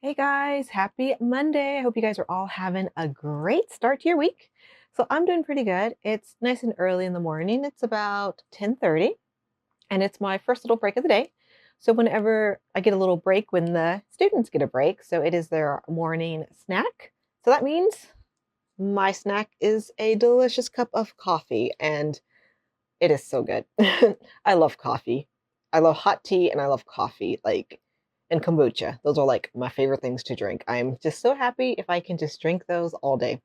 Hey guys, happy Monday. I hope you guys are all having a great start to your week. So I'm doing pretty good. It's nice and early in the morning. It's about 10:30 and it's my first little break of the day. So whenever I get a little break when the students get a break, so it is their morning snack. So that means my snack is a delicious cup of coffee and it is so good. I love coffee. I love hot tea and I love coffee, and kombucha. Those are like my favorite things to drink. I'm just so happy if I can just drink those all day.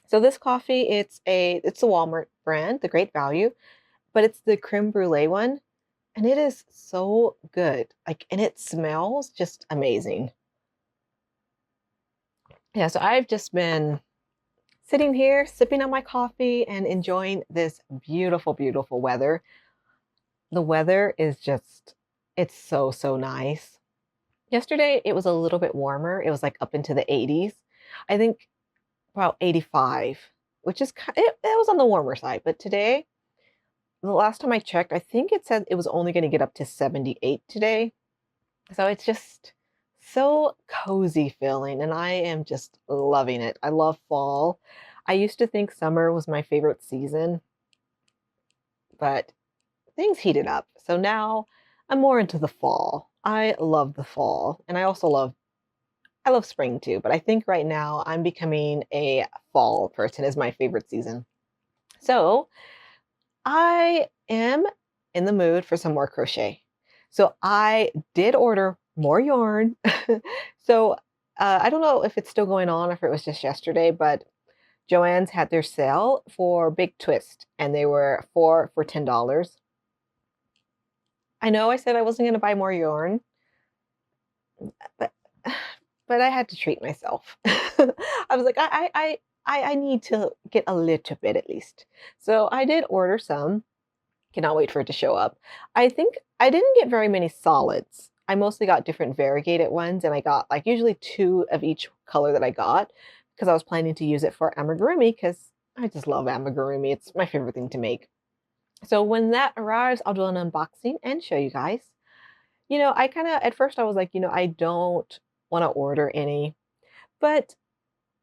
So this coffee, it's a Walmart brand, the Great Value, but it's the creme brulee one, and it is so good. And it smells just amazing. Yeah, so I've just been sitting here sipping on my coffee and enjoying this beautiful, beautiful weather. The weather is just, it's so, so nice. Yesterday, it was a little bit warmer. It was like up into the 80s. I think about 85, which is it was on the warmer side. But today, the last time I checked, I think it said it was only going to get up to 78 today. So it's just so cozy feeling, and I am just loving it. I love fall. I used to think summer was my favorite season, but things heated up. So now I'm more into the fall. I love the fall, and I love spring too, but I think right now I'm becoming a fall person is my favorite season. So I am in the mood for some more crochet. So I did order more yarn. So I don't know if it's still going on or if it was just yesterday, but Joann's had their sale for Big Twist and they were four for $10. I know I said I wasn't going to buy more yarn, but but I had to treat myself. I was like, I need to get a little bit at least. So I did order some. Cannot wait for it to show up. I think I didn't get very many solids. I mostly got different variegated ones, and I got like usually two of each color that I got because I was planning to use it for amigurumi because I just love amigurumi. It's my favorite thing to make. So when that arrives, I'll do an unboxing and show you guys. I kind of, at first I was like, I don't want to order any, but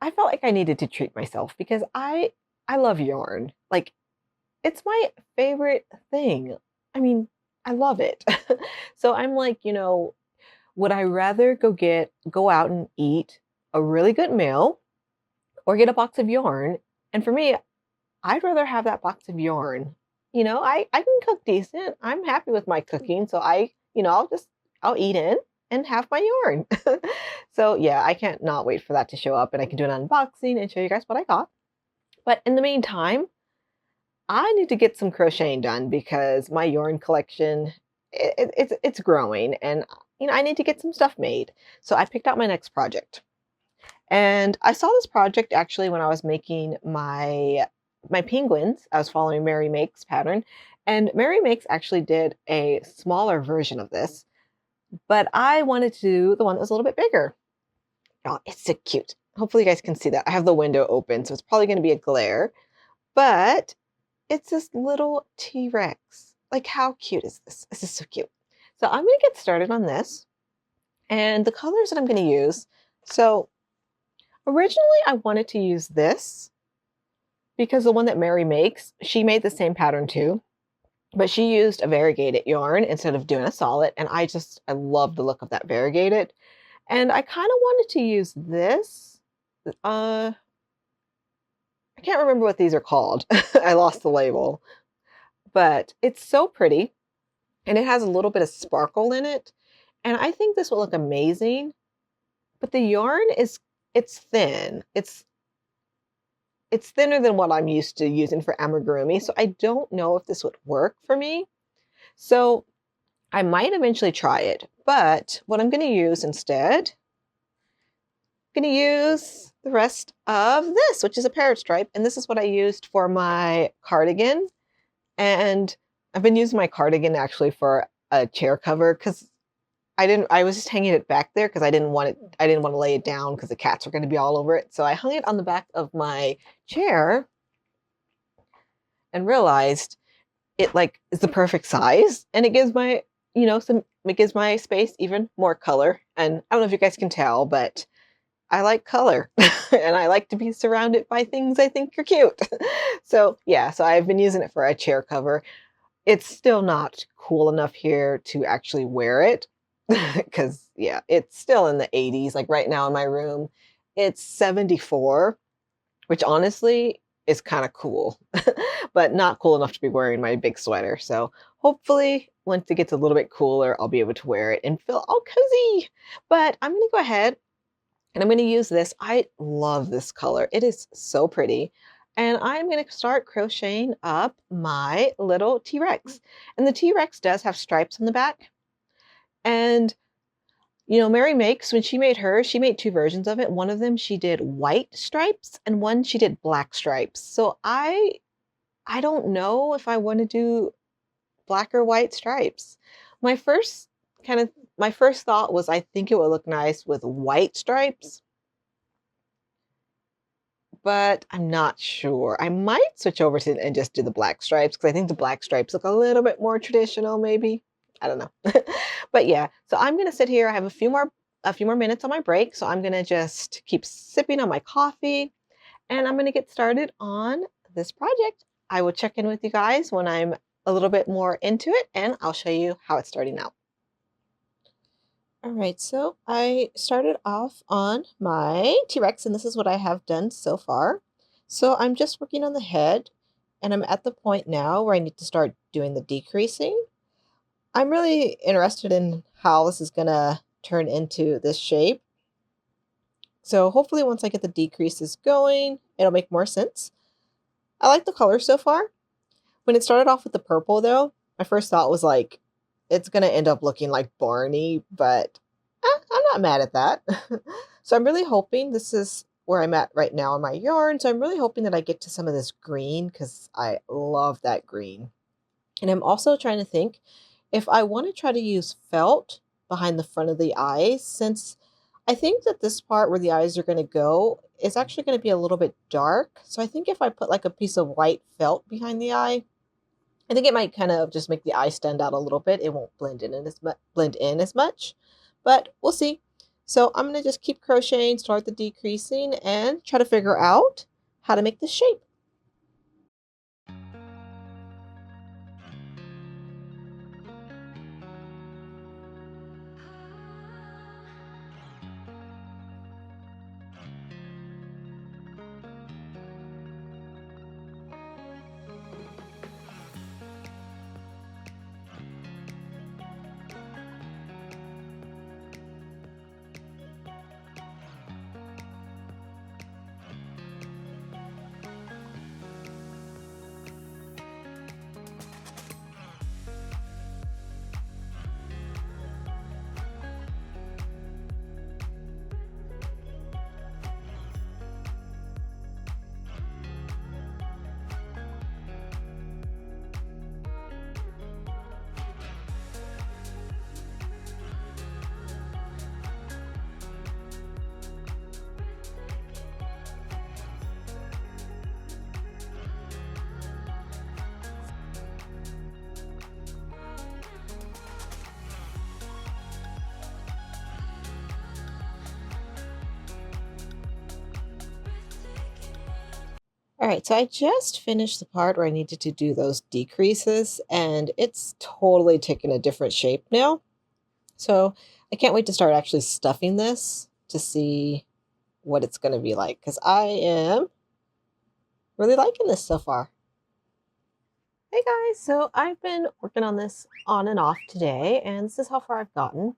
I felt like I needed to treat myself because I love yarn. Like it's my favorite thing. I mean, I love it. So I'm like, would I rather go out and eat a really good meal or get a box of yarn? And for me, I'd rather have that box of yarn. I can cook decent. I'm happy with my cooking. So I'll eat in and have my yarn. So yeah, I can't not wait for that to show up and I can do an unboxing and show you guys what I got. But in the meantime, I need to get some crocheting done because my yarn collection it's growing and I need to get some stuff made. So I picked out my next project. And I saw this project actually when I was making my penguins. I was following Mary Makes pattern, and Mary Makes actually did a smaller version of this, but I wanted to do the one that was a little bit bigger. Oh, it's so cute. Hopefully you guys can see that. I have the window open, so it's probably going to be a glare, but it's this little T-Rex. Like, how cute is this? This is so cute. So I'm going to get started on this, and the colors that I'm going to use. So originally I wanted to use this because the one that Mary Makes, she made the same pattern too, but she used a variegated yarn instead of doing a solid, and I love the look of that variegated. And I kind of wanted to use this. I can't remember what these are called. I lost the label, but it's so pretty, and it has a little bit of sparkle in it, and I think this will look amazing. But the yarn it's thin. It's thinner than what I'm used to using for amigurumi, so I don't know if this would work for me. So I might eventually try it, but what I'm going to use instead, I'm going to use the rest of this, which is a parrot stripe, and this is what I used for my cardigan. And I've been using my cardigan actually for a chair cover because I was just hanging it back there because I didn't want to lay it down because the cats were going to be all over it. So I hung it on the back of my chair and realized it like is the perfect size and it gives my, some it gives my space even more color. And I don't know if you guys can tell, but I like color and I like to be surrounded by things I think are cute. So yeah, so I've been using it for a chair cover. It's still not cool enough here to actually wear it because yeah, it's still in the 80s. Like right now in my room, it's 74, which honestly is kind of cool, but not cool enough to be wearing my big sweater. So hopefully once it gets a little bit cooler, I'll be able to wear it and feel all cozy. But I'm going to go ahead and I'm going to use this. I love this color. It is so pretty. And I'm going to start crocheting up my little T-Rex. And the T-Rex does have stripes on the back. And you know, Mary Makes, when she made hers, she made two versions of it. One of them she did white stripes and one she did black stripes. So I don't know if I want to do black or white stripes. My first my first thought was I think it would look nice with white stripes, but I'm not sure. I might switch over to and just do the black stripes because I think the black stripes look a little bit more traditional, maybe. I don't know. But yeah, so I'm gonna sit here. I have a few more minutes on my break, so I'm gonna just keep sipping on my coffee and I'm gonna get started on this project. I will check in with you guys when I'm a little bit more into it and I'll show you how it's starting out. All right, so I started off on my T-Rex, and this is what I have done so far. So I'm just working on the head, and I'm at the point now where I need to start doing the decreasing. I'm really interested in how this is gonna turn into this shape. So hopefully once I get the decreases going, it'll make more sense. I like the color so far. When it started off with the purple though, my first thought was like, it's gonna end up looking like Barney, but I'm not mad at that. So I'm really hoping this is where I'm at right now in my yarn. So I'm really hoping that I get to some of this green because I love that green. And I'm also trying to think if I want to try to use felt behind the front of the eyes, since I think that this part where the eyes are going to go is actually going to be a little bit dark. So I think if I put like a piece of white felt behind the eye, I think it might kind of just make the eye stand out a little bit. It won't blend in as much, but we'll see. So I'm going to just keep crocheting, start the decreasing, and try to figure out how to make this shape. All right, so I just finished the part where I needed to do those decreases, and it's totally taken a different shape now. So I can't wait to start actually stuffing this to see what it's going to be like, because I am really liking this so far. Hey guys, so I've been working on this on and off today, and this is how far I've gotten.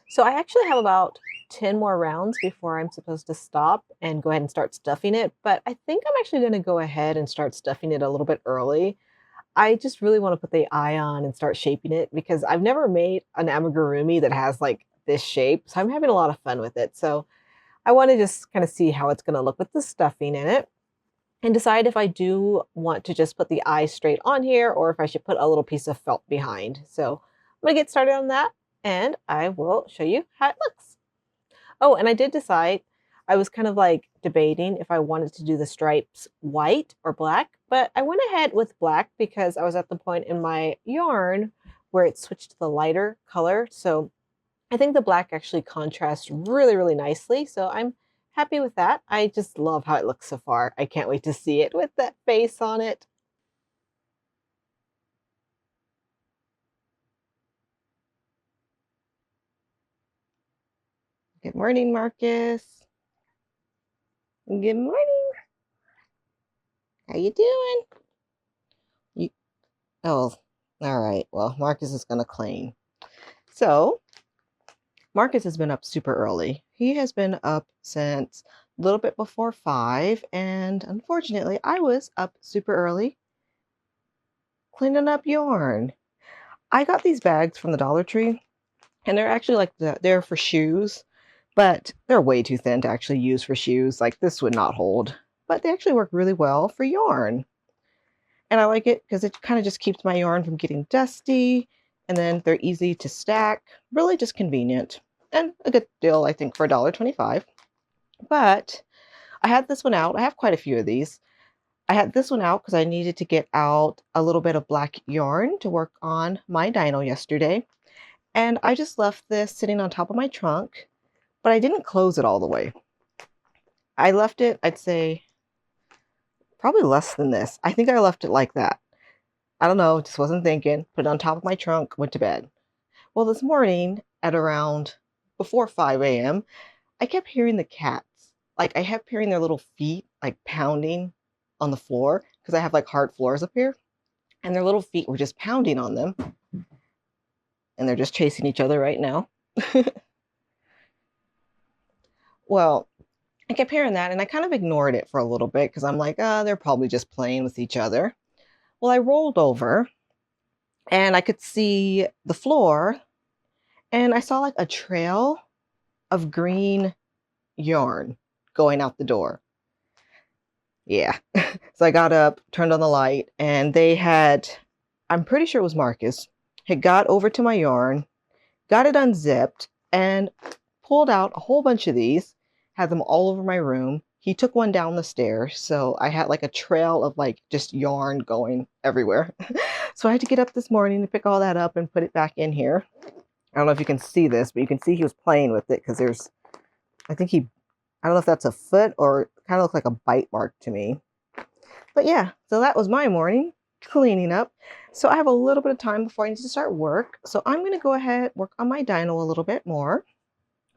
So I actually have about 10 more rounds before I'm supposed to stop and go ahead and start stuffing it, but I think I'm actually going to go ahead and start stuffing it a little bit early. I just really want to put the eye on and start shaping it because I've never made an amigurumi that has like this shape, so I'm having a lot of fun with it. So I want to just kind of see how it's going to look with the stuffing in it and decide if I do want to just put the eye straight on here or if I should put a little piece of felt behind. So I'm going to get started on that and I will show you how it looks. Oh, and I did decide, I was kind of like debating if I wanted to do the stripes white or black, but I went ahead with black because I was at the point in my yarn where it switched to the lighter color. So I think the black actually contrasts really, really nicely. So I'm happy with that. I just love how it looks so far. I can't wait to see it with that face on it. Good morning, Marcus. Good morning. How you doing? You, oh, all right. Well, Marcus is gonna clean. So Marcus has been up super early. He has been up since a little bit before 5, and unfortunately, I was up super early cleaning up yarn. I got these bags from the Dollar Tree, and they're actually like they're for shoes, but they're way too thin to actually use for shoes. Like this would not hold, but they actually work really well for yarn. And I like it because it kind of just keeps my yarn from getting dusty, and then they're easy to stack, really just convenient and a good deal, I think, for $1.25. But I had this one out. I have quite a few of these. I had this one out because I needed to get out a little bit of black yarn to work on my dino yesterday. And I just left this sitting on top of my trunk, but I didn't close it all the way. I left it, I'd say, probably less than this. I think I left it like that. I don't know, just wasn't thinking. Put it on top of my trunk, went to bed. Well, this morning at around before 5 a.m., I kept hearing the cats. Like I kept hearing their little feet like pounding on the floor because I have like hard floors up here. And their little feet were just pounding on them. And they're just chasing each other right now. Well, I kept hearing that and I kind of ignored it for a little bit because I'm like, they're probably just playing with each other. Well, I rolled over and I could see the floor and I saw like a trail of green yarn going out the door. Yeah. So I got up, turned on the light, and they had, I'm pretty sure it was Marcus, had got over to my yarn, got it unzipped, and pulled out a whole bunch of these, had them all over my room. He took one down the stairs, so I had like a trail of like just yarn going everywhere. So I had to get up this morning to pick all that up and put it back in here. I don't know if you can see this, but you can see he was playing with it because there's, I think he, I don't know if that's a foot or kind of looked like a bite mark to me. But yeah, so that was my morning cleaning up. So I have a little bit of time before I need to start work. So I'm going to go ahead work on my dino a little bit more.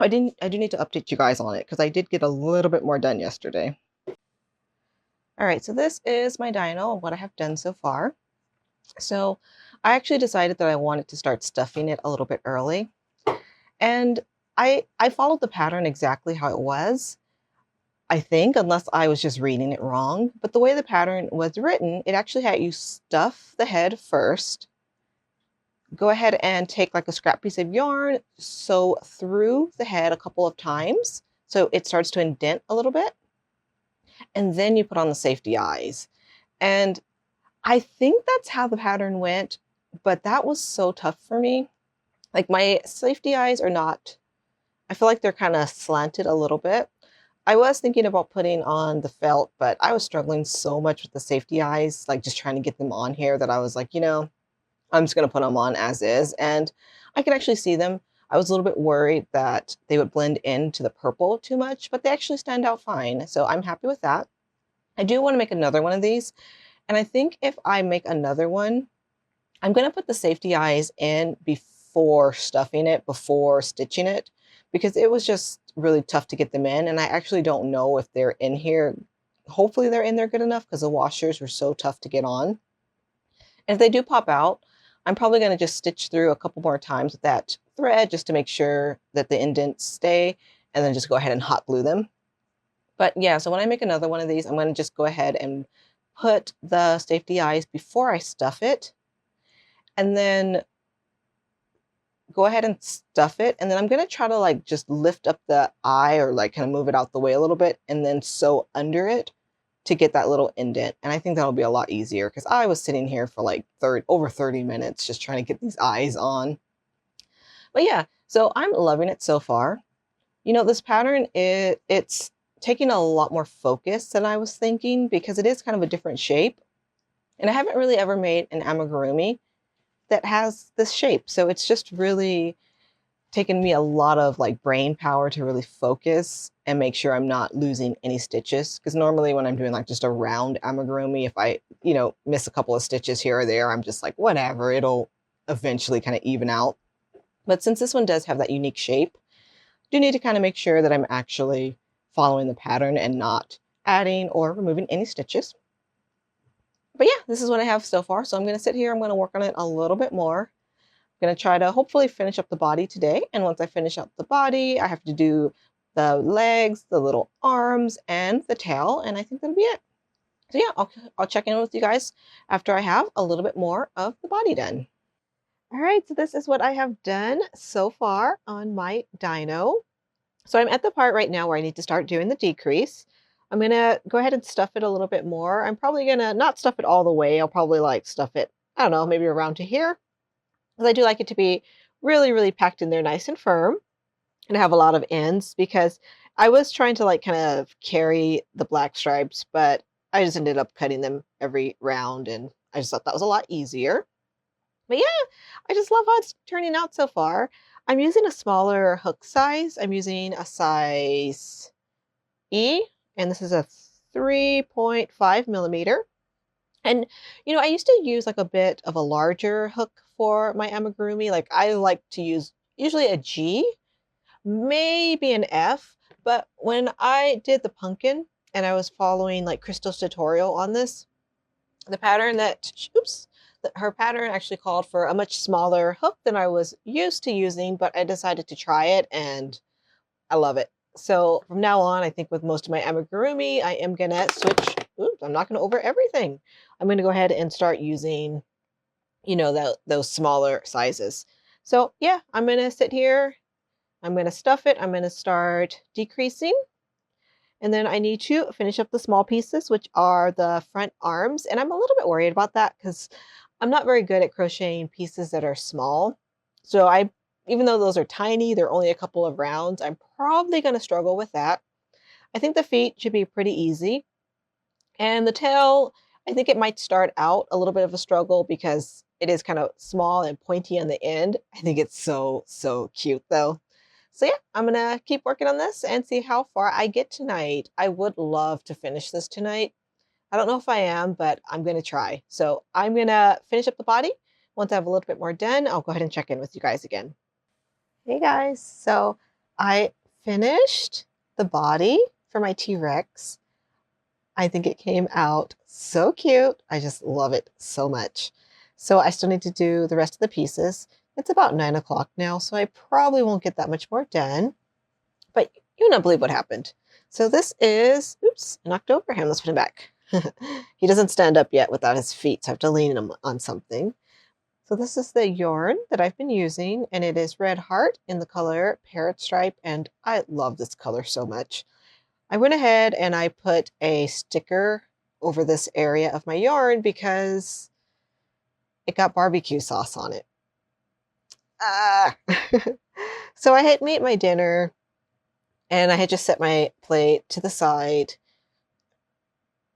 I do need to update you guys on it because I did get a little bit more done yesterday. All right, so this is my dino and what I have done so far. So I actually decided that I wanted to start stuffing it a little bit early. And I followed the pattern exactly how it was, I think, unless I was just reading it wrong. But the way the pattern was written, it actually had you stuff the head first, go ahead and take like a scrap piece of yarn, sew through the head a couple of times so it starts to indent a little bit, and then you put on the safety eyes. And I think that's how the pattern went, but that was so tough for me. Like my safety eyes are not, I feel like they're kind of slanted a little bit. I was thinking about putting on the felt, but I was struggling so much with the safety eyes, like just trying to get them on here, that I was like, I'm just going to put them on as is. And I could actually see them. I was a little bit worried that they would blend into the purple too much, but they actually stand out fine. So I'm happy with that. I do want to make another one of these. And I think if I make another one, I'm going to put the safety eyes in before stuffing it, before stitching it, because it was just really tough to get them in. And I actually don't know if they're in here. Hopefully they're in there good enough because the washers were so tough to get on. And if they do pop out, I'm probably going to just stitch through a couple more times with that thread just to make sure that the indents stay, and then just go ahead and hot glue them. But yeah, so when I make another one of these, I'm going to just go ahead and put the safety eyes before I stuff it, and then go ahead and stuff it. And then I'm going to try to like just lift up the eye or like kind of move it out the way a little bit and then sew under it to get that little indent. And I think that'll be a lot easier because I was sitting here for like over 30 minutes just trying to get these eyes on. But yeah, so I'm loving it so far. This pattern, it's taking a lot more focus than I was thinking because it is kind of a different shape. And I haven't really ever made an amigurumi. that has this shape. So it's just really taken me a lot of like brain power to really focus and make sure I'm not losing any stitches. Because normally when I'm doing like just a round amigurumi, if I, miss a couple of stitches here or there, I'm just like, whatever, it'll eventually kind of even out. But since this one does have that unique shape, I do need to kind of make sure that I'm actually following the pattern and not adding or removing any stitches. But yeah, this is what I have so far. So I'm going to sit here, I'm going to work on it a little bit more. I'm going to try to hopefully finish up the body today. And once I finish up the body, I have to do the legs, the little arms, and the tail. And I think that'll be it. So yeah, I'll check in with you guys after I have a little bit more of the body done. All right, so this is what I have done so far on my dino. So I'm at the part right now where I need to start doing the decrease. I'm going to go ahead and stuff it a little bit more. I'm probably going to not stuff it all the way. I'll probably like stuff it, I don't know, maybe around to here. Because I do like it to be really, really packed in there nice and firm and have a lot of ends, because I was trying to like kind of carry the black stripes, but I just ended up cutting them every round and I just thought that was a lot easier. But yeah, I just love how it's turning out so far. I'm using a smaller hook size. I'm using a size E, and this is a 3.5 millimeter. And, I used to use like a bit of a larger hook for my amigurumi. Like I like to use usually a G, maybe an F. But when I did the pumpkin and I was following like Crystal's tutorial on this, the pattern her pattern actually called for a much smaller hook than I was used to using, but I decided to try it and I love it. So from now on, I think with most of my amigurumi, I am going to switch. Oops, I'm not going to over everything. I'm going to go ahead and start using, those smaller sizes. So yeah, I'm going to sit here. I'm going to stuff it. I'm going to start decreasing. And then I need to finish up the small pieces, which are the front arms. And I'm a little bit worried about that because I'm not very good at crocheting pieces that are small. So even though those are tiny, they're only a couple of rounds, I'm probably going to struggle with that. I think the feet should be pretty easy. And the tail, I think it might start out a little bit of a struggle because it is kind of small and pointy on the end. I think it's so, so cute though. So yeah, I'm going to keep working on this and see how far I get tonight. I would love to finish this tonight. I don't know if I am, but I'm going to try. So I'm going to finish up the body. Once I have a little bit more done, I'll go ahead and check in with you guys again. Hey guys, so I finished the body for my T-Rex. I think it came out so cute. I just love it so much. So I still need to do the rest of the pieces. It's about 9 o'clock now, so I probably won't get that much more done. But you won't believe what happened. So this is, oops, I knocked over him. Let's put him back. He doesn't stand up yet without his feet, so I have to lean him on something. So this is the yarn that I've been using, and it is Red Heart in the color Parrot Stripe, and I love this color so much. I went ahead and I put a sticker over this area of my yarn because it got barbecue sauce on it. So I had made my dinner and I had just set my plate to the side.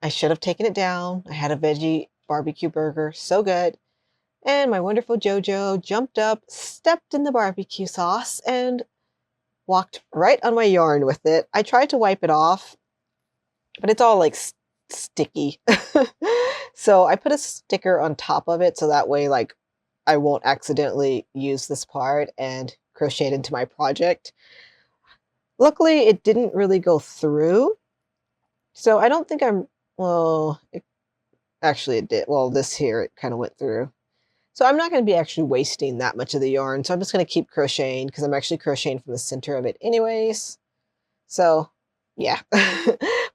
I should have taken it down. I had a veggie barbecue burger, so good. And my wonderful Jojo jumped up, stepped in the barbecue sauce, and walked right on my yarn with it. I tried to wipe it off, but it's all like sticky. So I put a sticker on top of it so that way like I won't accidentally use this part and crochet it into my project. Luckily, it didn't really go through. So I don't think actually it did. Well, this here, it kind of went through. So I'm not going to be actually wasting that much of the yarn. So I'm just going to keep crocheting because I'm actually crocheting from the center of it anyways. So yeah,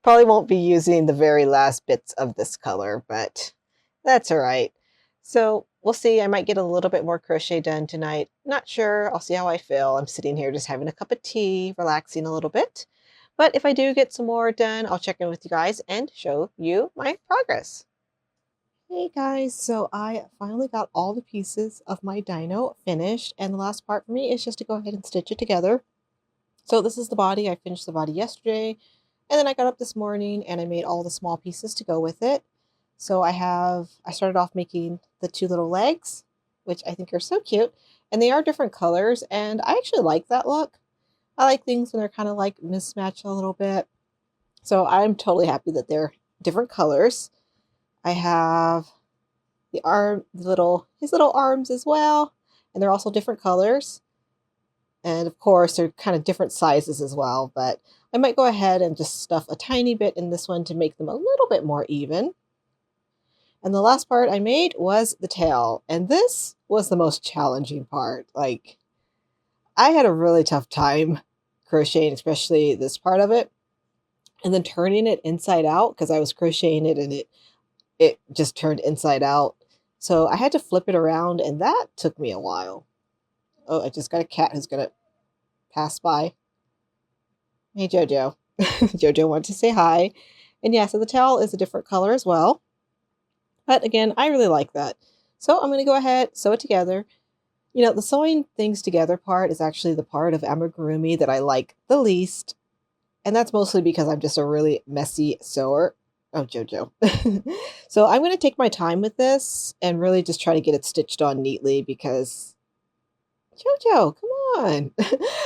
probably won't be using the very last bits of this color, but that's all right. So we'll see. I might get a little bit more crochet done tonight. Not sure. I'll see how I feel. I'm sitting here just having a cup of tea, relaxing a little bit. But if I do get some more done, I'll check in with you guys and show you my progress. Hey guys, so I finally got all the pieces of my dino finished, and the last part for me is just to go ahead and stitch it together. So this is the body. I finished the body yesterday, and then I got up this morning and I made all the small pieces to go with it. So I started off making the two little legs, which I think are so cute. And they are different colors, and I actually like that look. I like things when they're kind of like mismatched a little bit. So I'm totally happy that they're different colors. I have his little arms as well, and they're also different colors. And of course, they're kind of different sizes as well, but I might go ahead and just stuff a tiny bit in this one to make them a little bit more even. And the last part I made was the tail, and this was the most challenging part. Like, I had a really tough time crocheting, especially this part of it, and then turning it inside out because I was crocheting it and it just turned inside out. So I had to flip it around, and that took me a while. Oh, I just got a cat who's gonna pass by. Hey, Jojo. Jojo wanted to say hi. And yeah, so the towel is a different color as well. But again, I really like that. So I'm going to go ahead, sew it together. You know, the sewing things together part is actually the part of amigurumi that I like the least. And that's mostly because I'm just a really messy sewer. Oh, Jojo. So I'm going to take my time with this and really just try to get it stitched on neatly because Jojo, come on.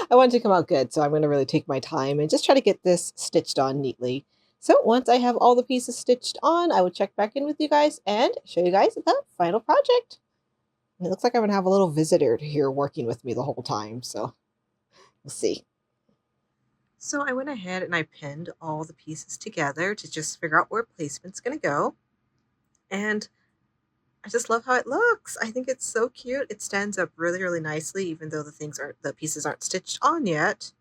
I want it to come out good, so I'm going to really take my time and just try to get this stitched on neatly. So once I have all the pieces stitched on, I will check back in with you guys and show you guys the final project. And it looks like I'm going to have a little visitor here working with me the whole time, so we'll see. So I went ahead and I pinned all the pieces together to just figure out where placement's going to go. And I just love how it looks. I think it's so cute. It stands up really, really nicely, even though the pieces aren't stitched on yet.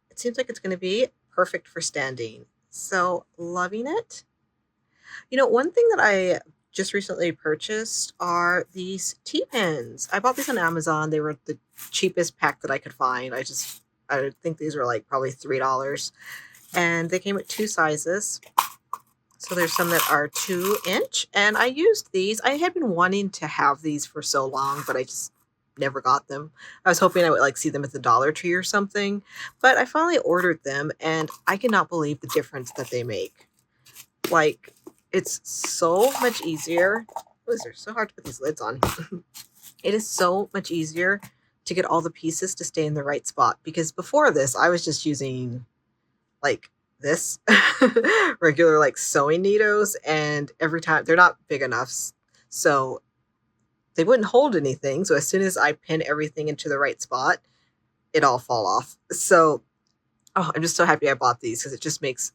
It seems like it's going to be perfect for standing. So loving it. You know, one thing that I just recently purchased are these T-pins. I bought these on Amazon. They were the cheapest pack that I could find. I think these were like probably $3. And they came with 2 sizes. So there's some that are 2-inch, and I used these. I had been wanting to have these for so long, but I just never got them. I was hoping I would like see them at the Dollar Tree or something, but I finally ordered them, and I cannot believe the difference that they make. Like, it's so much easier. Oh, they're so hard to put these lids on. It is so much easier to get all the pieces to stay in the right spot, because before this, I was just using like this regular like sewing needles, and every time they're not big enough, so they wouldn't hold anything. So as soon as I pin everything into the right spot, it all fall off. So I'm just so happy I bought these because it just makes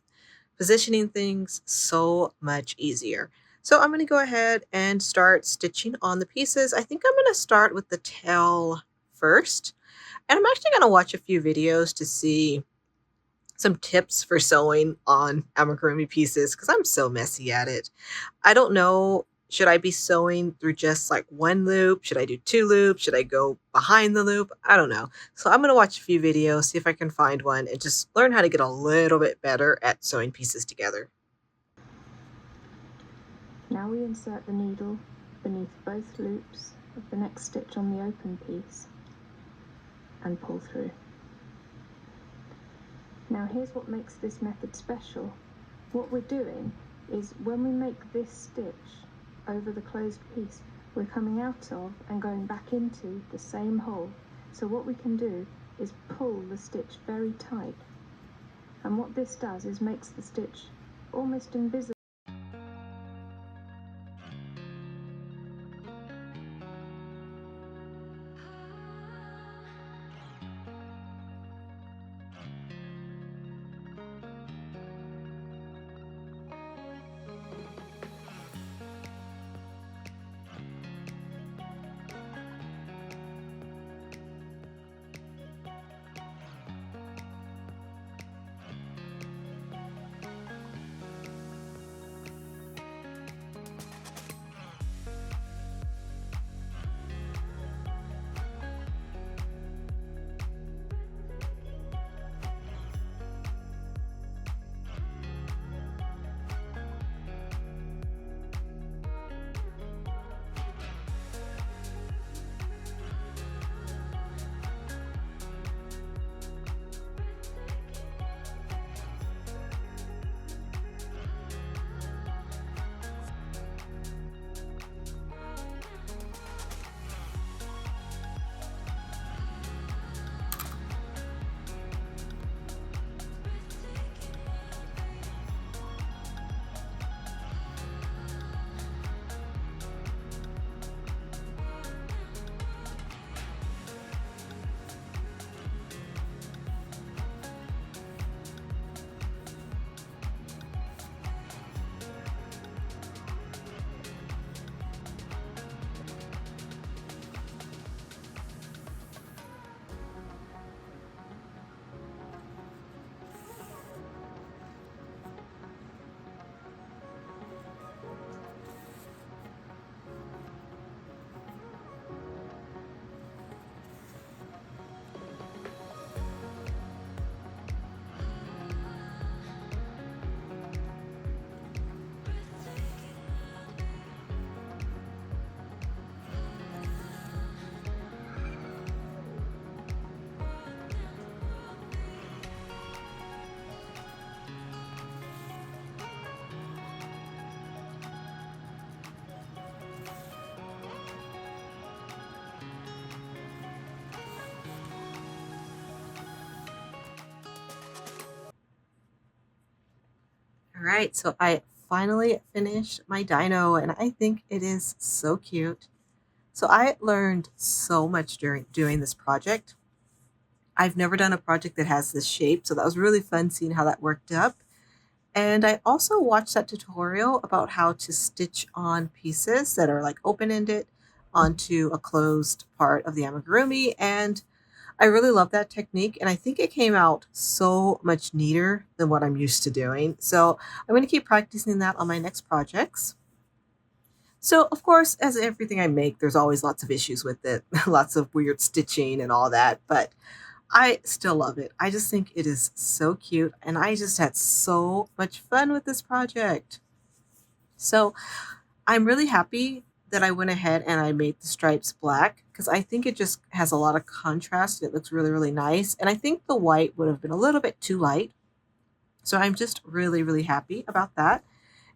positioning things so much easier. So I'm going to go ahead and start stitching on the pieces. I think I'm going to start with the tail first, and I'm actually going to watch a few videos to see some tips for sewing on amigurumi pieces because I'm so messy at it. I don't know, should I be sewing through just like 1 loop? Should I do 2 loops? Should I go behind the loop? I don't know. So I'm going to watch a few videos, see if I can find one, and just learn how to get a little bit better at sewing pieces together. Now we insert the needle beneath both loops of the next stitch on the open piece and pull through. Now here's what makes this method special. What we're doing is when we make this stitch over the closed piece, we're coming out of and going back into the same hole. So what we can do is pull the stitch very tight. And what this does is makes the stitch almost invisible. right, so I finally finished my dino and I think it is so cute. So I learned so much during doing this project. I've never done a project that has this shape, so that was really fun seeing how that worked up. And I also watched that tutorial about how to stitch on pieces that are like open-ended onto a closed part of the amigurumi, and I really love that technique, and I think it came out so much neater than what I'm used to doing. So I'm going to keep practicing that on my next projects. So, of course, as everything I make, there's always lots of issues with it, lots of weird stitching and all that, but I still love it. I just think it is so cute, and I just had so much fun with this project. So, I'm really happy that I went ahead and I made the stripes black because I think it just has a lot of contrast. It looks really, really nice. And I think the white would have been a little bit too light. So I'm just really, really happy about that.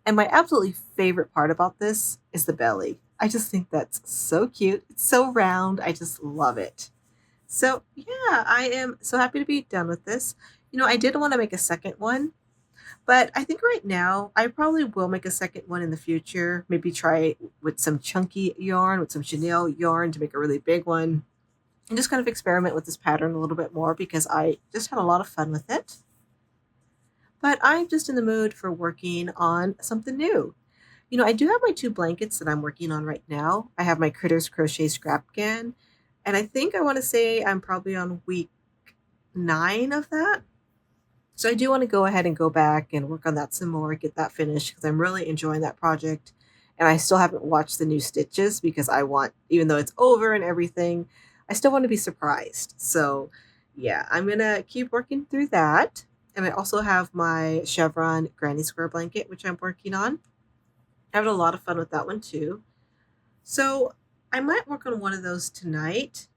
And my absolutely favorite part about this is the belly. I just think that's so cute. It's so round. I just love it. So yeah, I am so happy to be done with this. I did want to make a second one, but I think right now I probably will make a second one in the future. Maybe try with some chunky yarn, with some chenille yarn to make a really big one. And just kind of experiment with this pattern a little bit more because I just had a lot of fun with it. But I'm just in the mood for working on something new. I do have my 2 blankets that I'm working on right now. I have my Critters Crochet Scrap Can, and I think I want to say I'm probably on week 9 of that. So I do want to go ahead and go back and work on that some more, get that finished because I'm really enjoying that project. And I still haven't watched the new stitches because I want, even though it's over and everything, I still want to be surprised. So yeah, I'm going to keep working through that. And I also have my chevron granny square blanket, which I'm working on. I had a lot of fun with that one too. So I might work on one of those tonight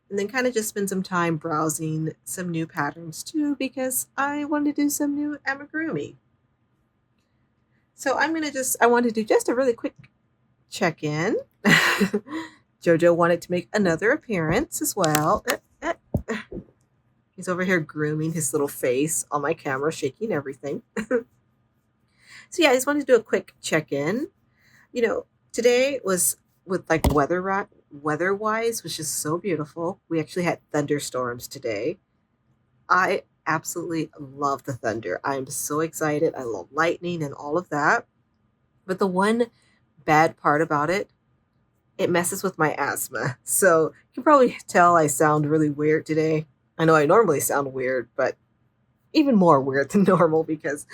and then kind of just spend some time browsing some new patterns too because I want to do some new amigurumi. So I want to do just a really quick check-in. Jojo wanted to make another appearance as well. He's over here grooming his little face on my camera, shaking everything. So yeah, I just wanted to do a quick check-in. Today was with like weather-wise was just so beautiful. We actually had thunderstorms today. I absolutely love the thunder. I'm so excited. I love lightning and all of that. But the one bad part about it, it messes with my asthma. So you can probably tell I sound really weird today. I know I normally sound weird, but even more weird than normal because,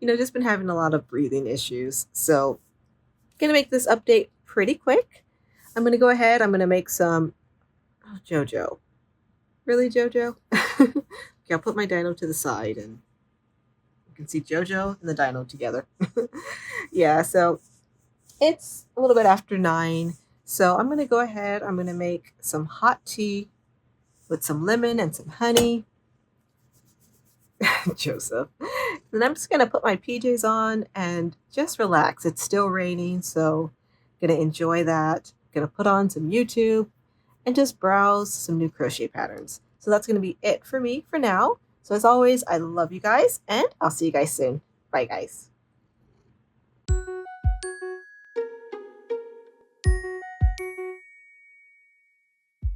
just been having a lot of breathing issues. So gonna make this update pretty quick. I'm gonna go ahead. I'm gonna make some. Oh, Jojo, really, Jojo? Okay, I'll put my dino to the side, and you can see Jojo and the dino together. Yeah, so it's a little bit after 9. So I'm gonna go ahead. I'm gonna make some hot tea with some lemon and some honey. Joseph. And I'm just going to put my PJs on and just relax. It's still raining, so I'm going to enjoy that. Going to put on some YouTube and just browse some new crochet patterns. So that's going to be it for me for now. So as always, I love you guys, and I'll see you guys soon. Bye, guys.